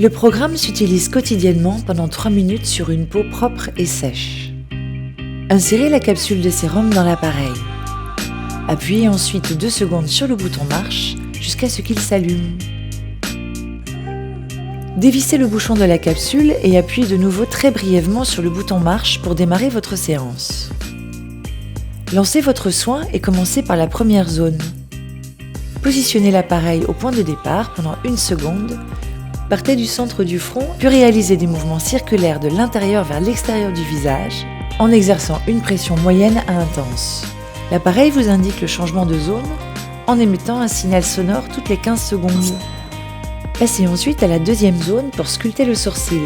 Le programme s'utilise quotidiennement pendant 3 minutes sur une peau propre et sèche. Insérez la capsule de sérum dans l'appareil. Appuyez ensuite 2 secondes sur le bouton marche jusqu'à ce qu'il s'allume. Dévissez le bouchon de la capsule et appuyez de nouveau très brièvement sur le bouton marche pour démarrer votre séance. Lancez votre soin et commencez par la première zone. Positionnez l'appareil au point de départ pendant 1 seconde. Partez du centre du front, puis réalisez des mouvements circulaires de l'intérieur vers l'extérieur du visage en exerçant une pression moyenne à intense. L'appareil vous indique le changement de zone en émettant un signal sonore toutes les 15 secondes. Passez ensuite à la deuxième zone pour sculpter le sourcil.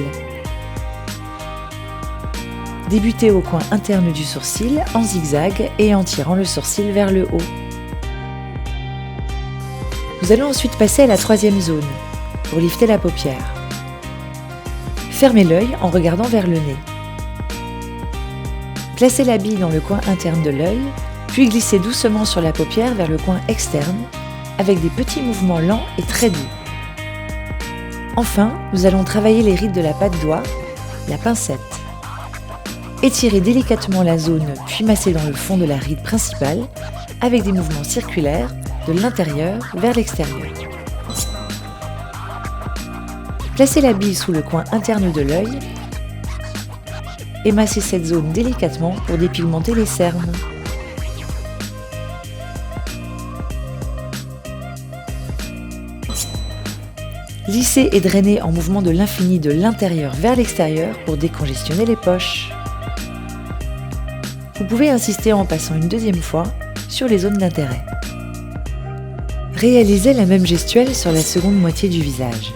Débutez au coin interne du sourcil en zigzag et en tirant le sourcil vers le haut. Nous allons ensuite passer à la troisième zone, pour lifter la paupière. Fermez l'œil en regardant vers le nez. Placez la bille dans le coin interne de l'œil, puis glissez doucement sur la paupière vers le coin externe, avec des petits mouvements lents et très doux. Enfin, nous allons travailler les rides de la patte doigt, la pincette. Étirez délicatement la zone, puis massez dans le fond de la ride principale, avec des mouvements circulaires de l'intérieur vers l'extérieur. Placez la bille sous le coin interne de l'œil et massez cette zone délicatement pour dépigmenter les cernes. Lissez et drainez en mouvement de l'infini de l'intérieur vers l'extérieur pour décongestionner les poches. Vous pouvez insister en passant une deuxième fois sur les zones d'intérêt. Réalisez la même gestuelle sur la seconde moitié du visage.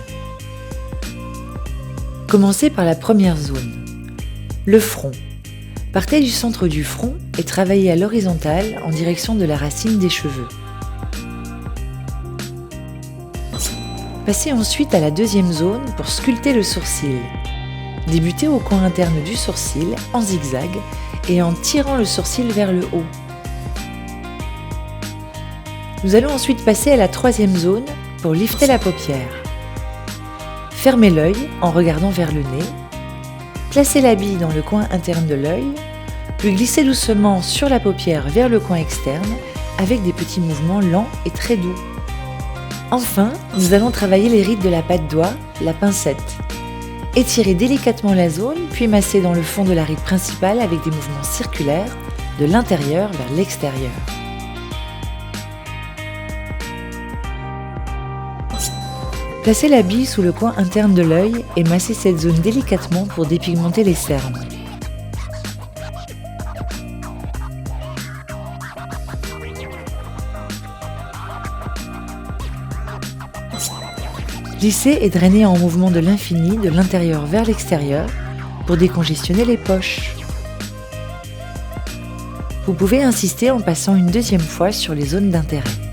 Commencez par la première zone, le front. Partez du centre du front et travaillez à l'horizontale en direction de la racine des cheveux. Passez ensuite à la deuxième zone pour sculpter le sourcil. Débutez au coin interne du sourcil en zigzag et en tirant le sourcil vers le haut. Nous allons ensuite passer à la troisième zone pour lifter la paupière. Fermez l'œil en regardant vers le nez. Placez la bille dans le coin interne de l'œil, puis glissez doucement sur la paupière vers le coin externe avec des petits mouvements lents et très doux. Enfin, nous allons travailler les rides de la patte doigt, la pincette. Étirez délicatement la zone, puis massez dans le fond de la ride principale avec des mouvements circulaires de l'intérieur vers l'extérieur. Placez la bille sous le coin interne de l'œil et massez cette zone délicatement pour dépigmenter les cernes. Lissez et drainez en mouvement de l'infini de l'intérieur vers l'extérieur pour décongestionner les poches. Vous pouvez insister en passant une deuxième fois sur les zones d'intérêt.